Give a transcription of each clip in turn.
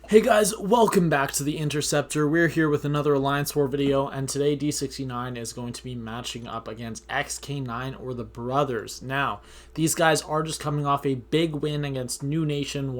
Hey guys, welcome back to the Interceptor. We're here with another Alliance War video, and today D69 is going to be matching up against XK9 or the Brothers. Now, these guys are just coming off a big win against New Nation,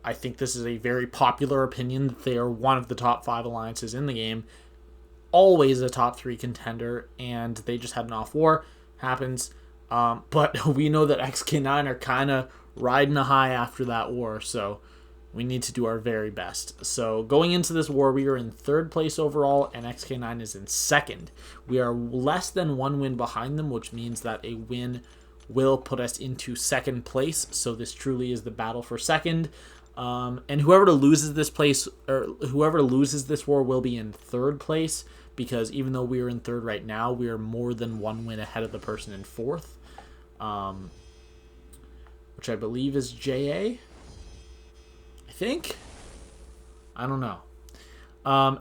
I think this is a very popular opinion that they are one of the top 5 alliances in the game. Always a top 3 contender, and they just had an off war. Happens. But we know that XK9 are kind of riding a high after that war, so we need to do our very best. So going into this war, we are in 3rd place overall, and XK9 is in 2nd. We are less than 1 win behind them, which means that a win will put us into 2nd place. So this truly is the battle for 2nd. And whoever loses this war will be in 3rd place, because even though we are in 3rd right now, we are more than 1 win ahead of the person in 4th, which I believe is JA. I don't know.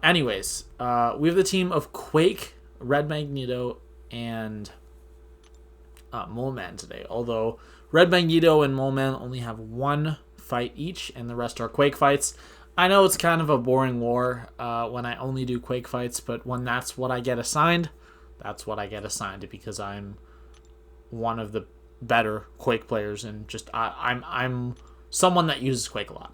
Anyways, we have the team of Quake, Red Magneto, and Moleman today. Although Red Magneto and Moleman only have 1 fight each, and the rest are Quake fights. I know it's kind of a boring war when I only do Quake fights, but when that's what I get assigned, that's what I get assigned, because I'm one of the better Quake players, and just I'm someone that uses Quake a lot.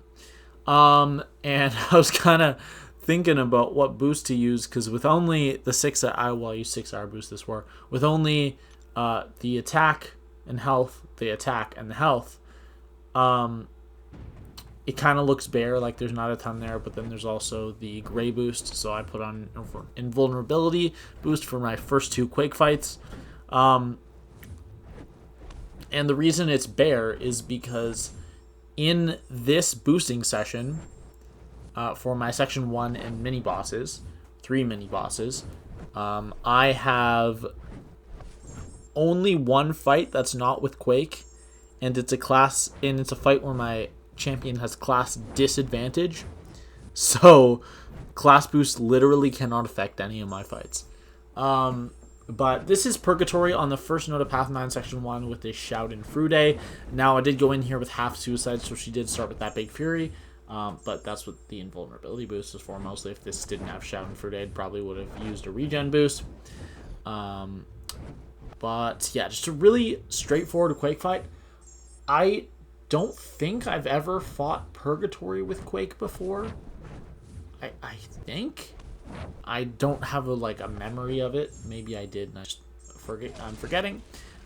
And I was kind of thinking about what boost to use, because with only the 6-hour, use 6-hour boost this war, with only the attack and health, it kind of looks bare, like there's not a ton there, but then there's also the gray boost, so I put on invulnerability boost for my first 2 Quake fights. And the reason it's bare is because in this boosting session, for my section 1 and mini bosses, 3 mini bosses, I have only 1 fight that's not with Quake, and it's a fight where my champion has class disadvantage, so class boost literally cannot affect any of my fights. But this is Purgatory on the first node of Path 9 Section 1 with this Shout and Frude. Now, I did go in here with half Suicide, so she did start with that Big Fury. But that's what the invulnerability boost is for mostly. If this didn't have Shout and Frude, I probably would have used a regen boost. But yeah, just a really straightforward Quake fight. I don't think I've ever fought Purgatory with Quake before. I think I don't have a memory of it. Maybe I did, and I'm forgetting.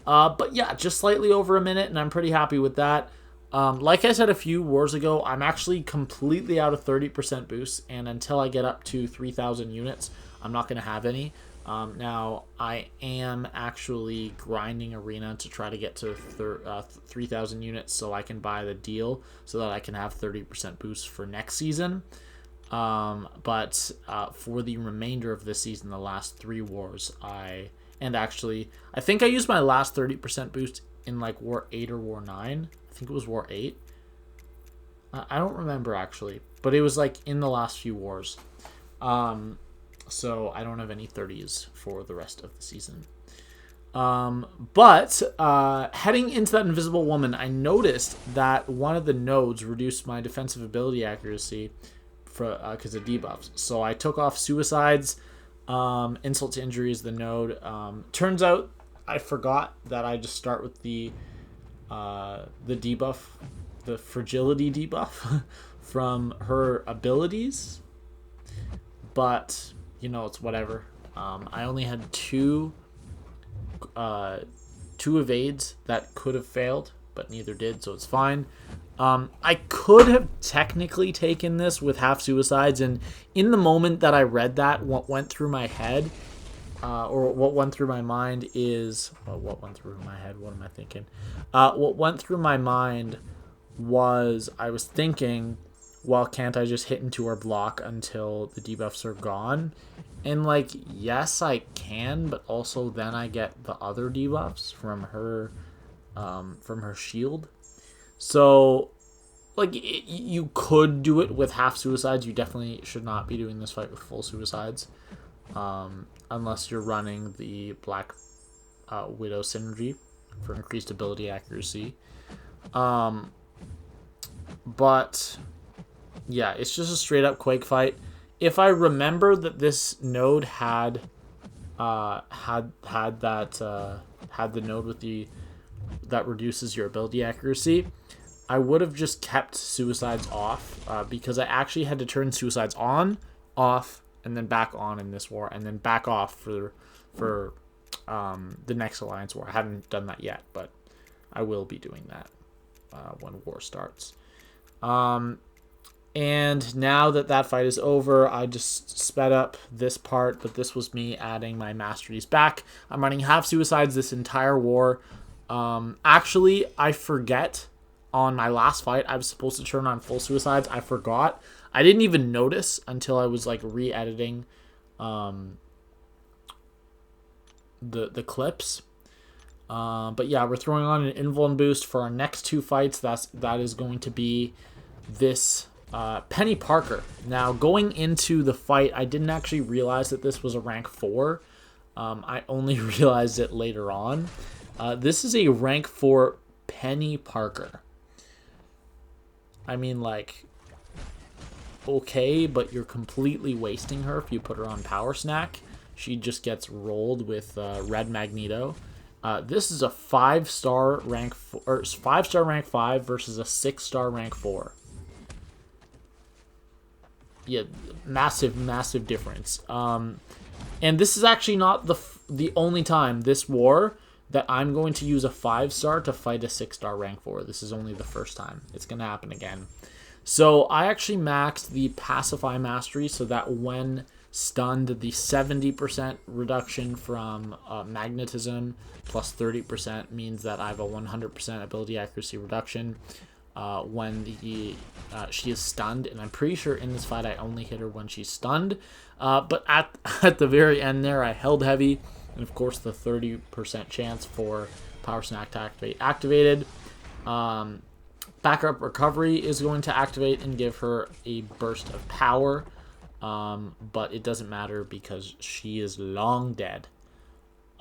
But yeah, just slightly over a minute, and I'm pretty happy with that. Like I said a few wars ago, I'm actually completely out of 30% boost, and until I get up to 3,000 units, I'm not going to have any. Now, I am actually grinding Arena to try to get to 3,000 units so I can buy the deal so that I can have 30% boost for next season. But for the remainder of this season, the last 3 wars, I think I used my last 30% boost in War 8 or War 9. I think it was War 8. I don't remember actually, but it was in the last few wars. So I don't have any 30s for the rest of the season. But heading into that Invisible Woman, I noticed that one of the nodes reduced my defensive ability accuracy because of debuffs. So I took off Suicides. Insult to Injury is the node. Turns out I forgot that I just start with the debuff, the Fragility debuff from her abilities. But it's whatever. I only had 2 evades that could have failed, but neither did, so it's fine. I could have technically taken this with half Suicides, and in the moment that I read that, what went through my head, or what went through my mind is... Well, what went through my head? What am I thinking? What went through my mind was I was thinking, well, can't I just hit into her block until the debuffs are gone? And yes, I can, but also then I get the other debuffs from her shield. So you could do it with half Suicides. You definitely should not be doing this fight with full Suicides, unless you're running the Black Widow synergy for increased ability accuracy. But Yeah, it's just a straight up Quake fight. If I remember that this node had the node with the that reduces your ability accuracy, I would have just kept suicides off because I actually had to turn suicides on, off, and then back on in this war, and then back off for the next alliance war. I haven't done that yet, but I will be doing that when war starts. And now that that fight is over, I just sped up this part, but this was me adding my masteries back. I'm running half suicides this entire war. Actually, I forget on my last fight, I was supposed to turn on full suicides. I forgot. I didn't even notice until I was like re-editing the clips. But yeah, we're throwing on an invuln boost for our next two fights. That is going to be this Peni Parker. Now, going into the fight, I didn't actually realize that this was a rank 4. I only realized it later on. This is a rank 4 Peni Parker. I mean, like, okay, but you're completely wasting her if you put her on Power Snack. She just gets rolled with Red Magneto. This is a 5-star rank 4, or 5-star rank 5 versus a 6-star rank 4. Yeah, massive difference. And this is actually not the only time this war that I'm going to use a 5-star to fight a 6-star rank 4. This is only the first time. It's going to happen again. So I actually maxed the Pacify Mastery so that when stunned, the 70% reduction from magnetism plus 30% means that I have a 100% ability accuracy reduction when she is stunned. And I'm pretty sure in this fight I only hit her when she's stunned. But at the very end there, I held heavy. And of course, the 30% chance for Power Snack to activate activated. Backup Recovery is going to activate and give her a burst of power. But it doesn't matter because she is long dead.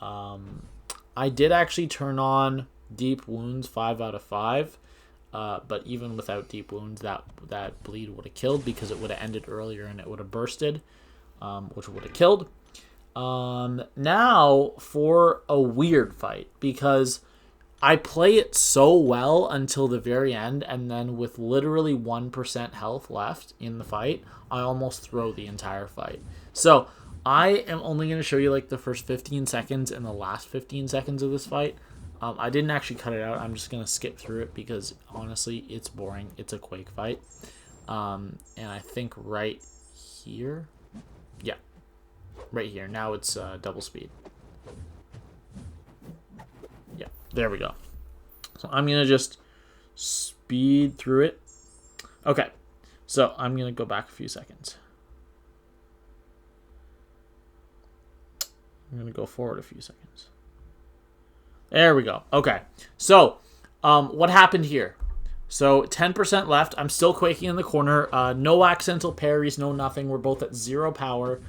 I did actually turn on Deep Wounds 5 out of 5. But even without Deep Wounds, that bleed would have killed because it would have ended earlier and it would have bursted, which would have killed. Now for a weird fight, because I play it so well until the very end, and then with literally 1% health left in the fight, I almost throw the entire fight. So I am only going to show you like the first 15 seconds and the last 15 seconds of this fight. I didn't actually cut it out. I'm just going to skip through it because honestly, it's boring. It's a Quake fight. And I think right here, yeah, right here. Now it's double speed. Yeah, there we go. So I'm going to just speed through it. Okay, so I'm going to go back a few seconds. I'm going to go forward a few seconds. There we go. Okay, so what happened here? So 10% left. I'm still quaking in the corner. No accidental parries, no nothing. We're both at 0 power.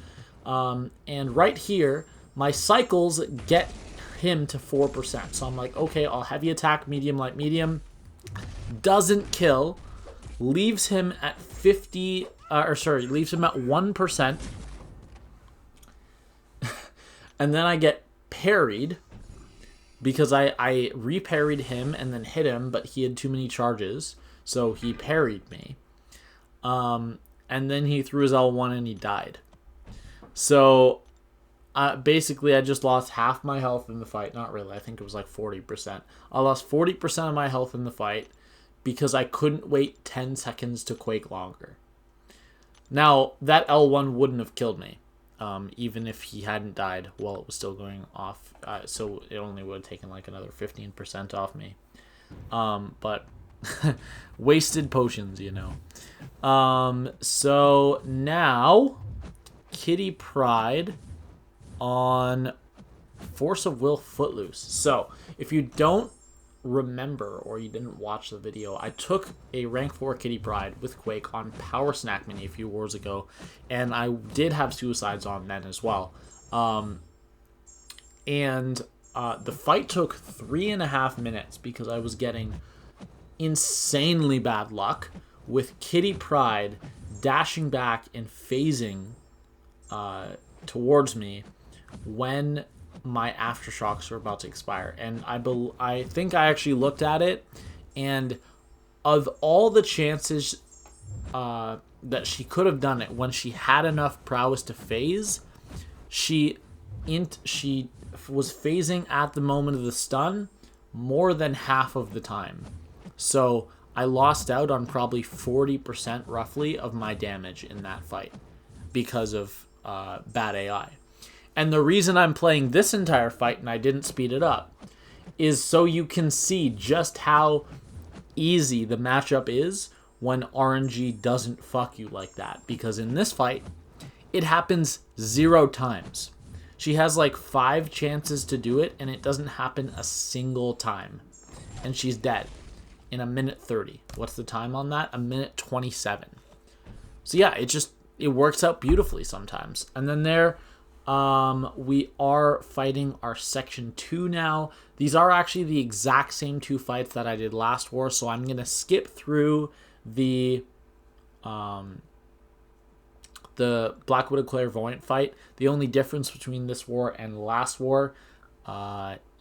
And right here, my cycles get him to 4%. So I'm like, okay, I'll heavy attack, medium, light, medium. Doesn't kill. Leaves him at 50, leaves him at 1%. And then I get parried because I re-parried him and then hit him, but he had too many charges. So he parried me. And then he threw his L1 and he died. So basically, I just lost half my health in the fight. Not really. I think it was like 40%. I lost 40% of my health in the fight because I couldn't wait 10 seconds to quake longer. Now, that L1 wouldn't have killed me, even if he hadn't died while it was still going off. So it only would have taken like another 15% off me. But wasted potions, you know. So now, Kitty Pryde on Force of Will Footloose. So if you don't remember or you didn't watch the video, I took a rank 4 Kitty Pryde with Quake on Power Snack Mini a few wars ago, and I did have suicides on then as well. The fight took 3.5 minutes because I was getting insanely bad luck with Kitty Pryde dashing back and phasing towards me when my aftershocks were about to expire. And I think I actually looked at it, and of all the chances that she could have done it when she had enough prowess to phase, she was phasing at the moment of the stun more than half of the time. So I lost out on probably 40% roughly of my damage in that fight because of bad AI. And the reason I'm playing this entire fight and I didn't speed it up is so you can see just how easy the matchup is when RNG doesn't fuck you like that. Because in this fight, it happens 0 times. She has like 5 chances to do it, and it doesn't happen a single time. And she's dead in 1:30. What's the time on that? 1:27. So yeah, it works out beautifully sometimes. And then there, we are fighting our section 2 now. These are actually the exact same 2 fights that I did last war, so I'm gonna skip through the Black Widow Clairvoyant fight. The only difference between this war and last war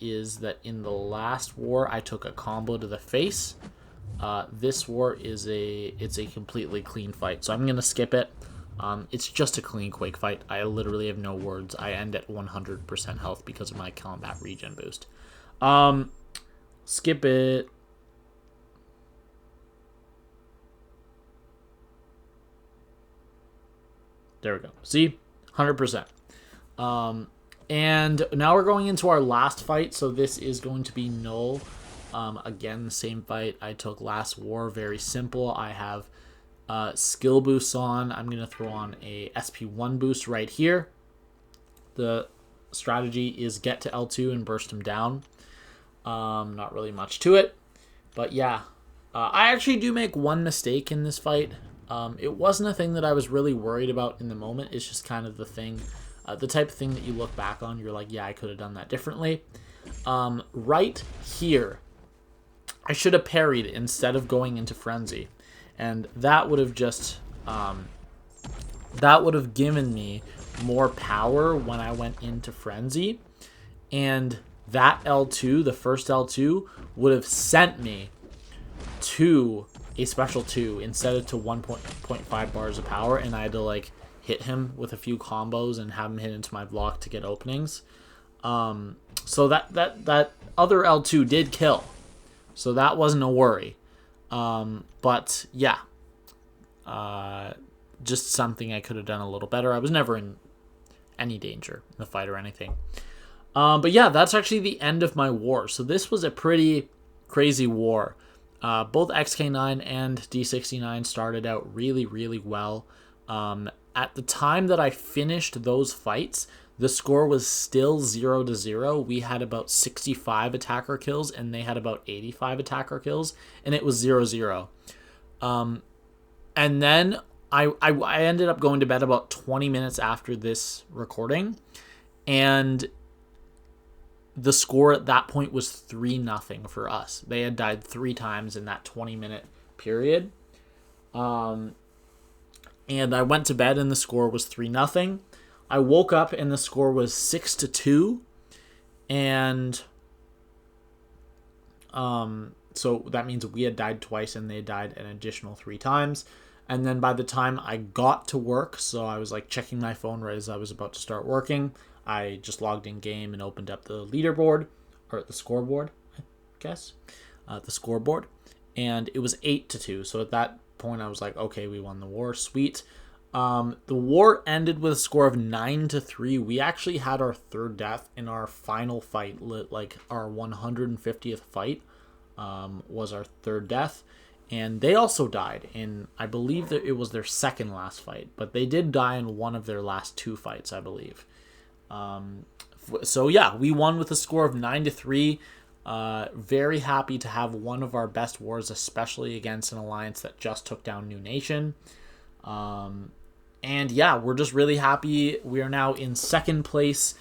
is that in the last war I took a combo to the face. This war it's a completely clean fight, so I'm gonna skip it. It's just a clean Quake fight. I literally have no words. I end at 100% health because of my combat regen boost. Skip it. There we go. See? 100%. And now we're going into our last fight. So this is going to be Knull. Again, the same fight I took last war. Very simple. I have skill boosts on. I'm going to throw on a SP1 boost right here. The strategy is get to L2 and burst him down. Not really much to it. But yeah. I actually do make one mistake in this fight. It wasn't a thing that I was really worried about in the moment. It's just kind of the thing, the type of thing that you look back on. You're like, yeah, I could have done that differently. Right here, I should have parried instead of going into Frenzy. And that would have just, that would have given me more power when I went into Frenzy. And that L2, the first L2, would have sent me to a special 2 instead of to 1.5 bars of power, and I had to like hit him with a few combos and have him hit into my block to get openings. So that other L2 did kill, so that wasn't a worry. But yeah, just something I could have done a little better. I was never in any danger in the fight or anything. But yeah, that's actually the end of my war. So this was a pretty crazy war. Both XK9 and D69 started out really, really well. At the time that I finished those fights, the score was still 0-0. We had about 65 attacker kills, and they had about 85 attacker kills, and it was 0-0. And then I ended up going to bed about 20 minutes after this recording, and the score at that point was 3-0 for us. They had died 3 times in that 20-minute period. And I went to bed and the score was 3-0. I woke up and the score was 6-2. And so that means we had died twice and they had died an additional 3 times. And then by the time I got to work, so I was like checking my phone right as I was about to start working, I just logged in game and opened up the leaderboard, or the scoreboard, I guess, the scoreboard, and it was 8-2. So at that point, I was like, okay, we won the war, sweet. The war ended with a score of 9-3. We actually had our 3rd death in our final fight, like our 150th fight, was our 3rd death, and they also died in, I believe that it was their 2nd last fight, but they did die in one of their last 2 fights, I believe. So yeah, we won with a score of 9-3. Very happy to have one of our best wars, especially against an alliance that just took down New Nation. And yeah, we're just really happy. We are now in 2nd place.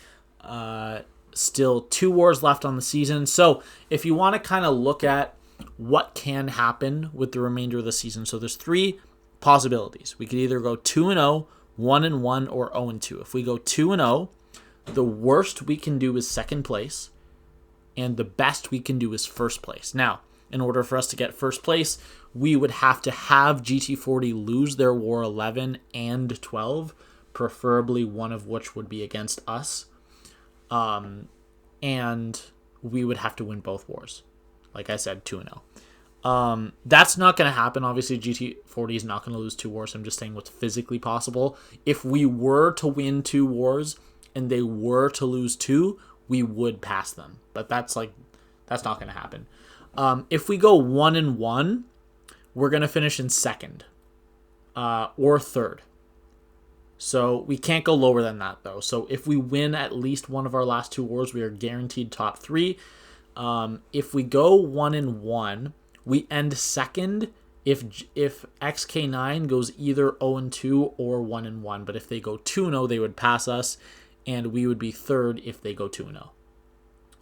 Still 2 wars left on the season. So if you want to kind of look at what can happen with the remainder of the season. So there's 3 possibilities. We could either go 2-0, 1-1, or 0-2. If we go 2-0, the worst we can do is second place, and the best we can do is first place. Now, in order for us to get first place, we would have to have GT40 lose their War 11 and 12, preferably one of which would be against us. And we would have to win both wars. Like I said, 2-0. That's not going to happen. Obviously, GT40 is not going to lose 2 wars. I'm just saying what's physically possible. If we were to win 2 wars and they were to lose 2, we would pass them. But that's not going to happen. If we go 1-1, we're going to finish in second or third. So we can't go lower than that, though. So if we win at least one of our last 2 wars, we are guaranteed top 3. If we go 1-1, we end second if XK9 goes either 0-2 or 1-1. But if they go 2-0, they would pass us, and we would be third if they go 2-0.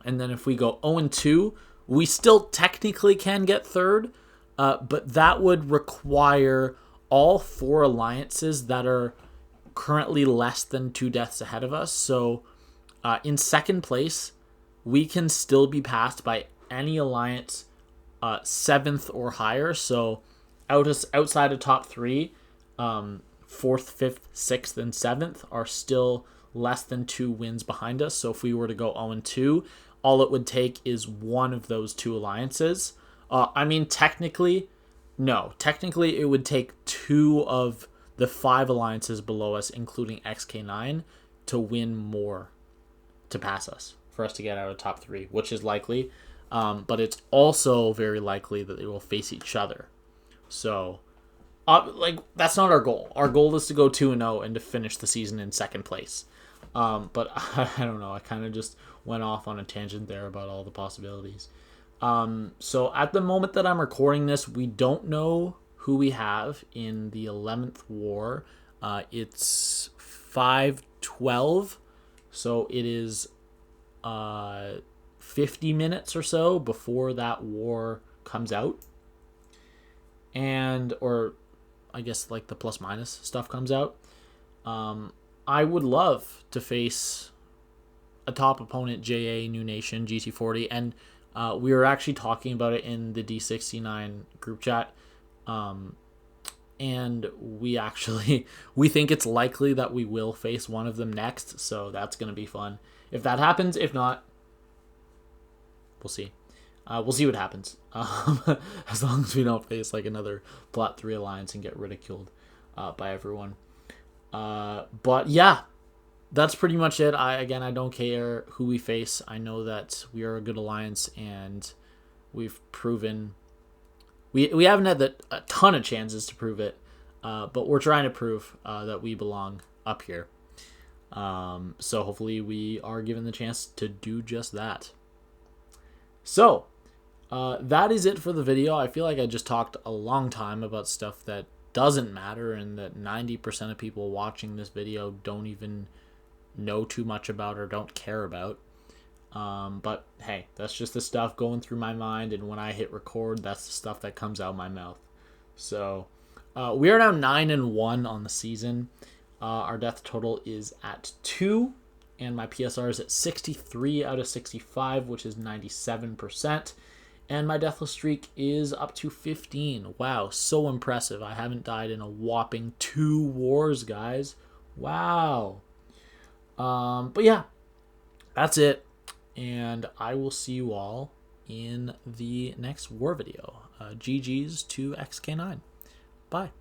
And then if we go 0-2, we still technically can get third, but that would require all 4 alliances that are currently less than 2 deaths ahead of us. So in second place, we can still be passed by any alliance 7th or higher. So outside of top 3, 4th, 5th, 6th, and 7th are still less than 2 wins behind us. So if we were to go 0-2, all it would take is one of those 2 alliances. Technically, no. Technically, it would take 2 of the 5 alliances below us, including XK9, to win more to pass us, for us to get out of top 3, which is likely. But it's also very likely that they will face each other. So, that's not our goal. Our goal is to go 2-0 and to finish the season in second place. But I don't know. I kind of just went off on a tangent there about all the possibilities. So at the moment that I'm recording this, we don't know who we have in the 11th war. It's 5:12, so it is 50 minutes or so before that war comes out. Or I guess like the plus minus stuff comes out. I would love to face a top opponent, JA, New Nation, GT40, and we were actually talking about it in the D69 group chat. And we think it's likely that we will face one of them next, so that's going to be fun. If that happens, if not, we'll see. We'll see what happens. As long as we don't face like another Plot 3 alliance and get ridiculed by everyone. But yeah, that's pretty much it. I don't care who we face. I know that we are a good alliance, and we've proven we haven't had a ton of chances to prove it, but we're trying to prove that we belong up here. So hopefully we are given the chance to do just that. So that is it for the video. I feel like I just talked a long time about stuff that doesn't matter, and that 90% of people watching this video don't even know too much about or don't care about. But hey, that's just the stuff going through my mind, and when I hit record, that's the stuff that comes out of my mouth. So we are now 9-1 on the season. Our death total is at 2, and my PSR is at 63 out of 65, which is 97%. And my deathless streak is up to 15. Wow, so impressive. I haven't died in a whopping 2 wars, guys. Wow. But yeah, that's it. And I will see you all in the next war video. GG's to XK9. Bye.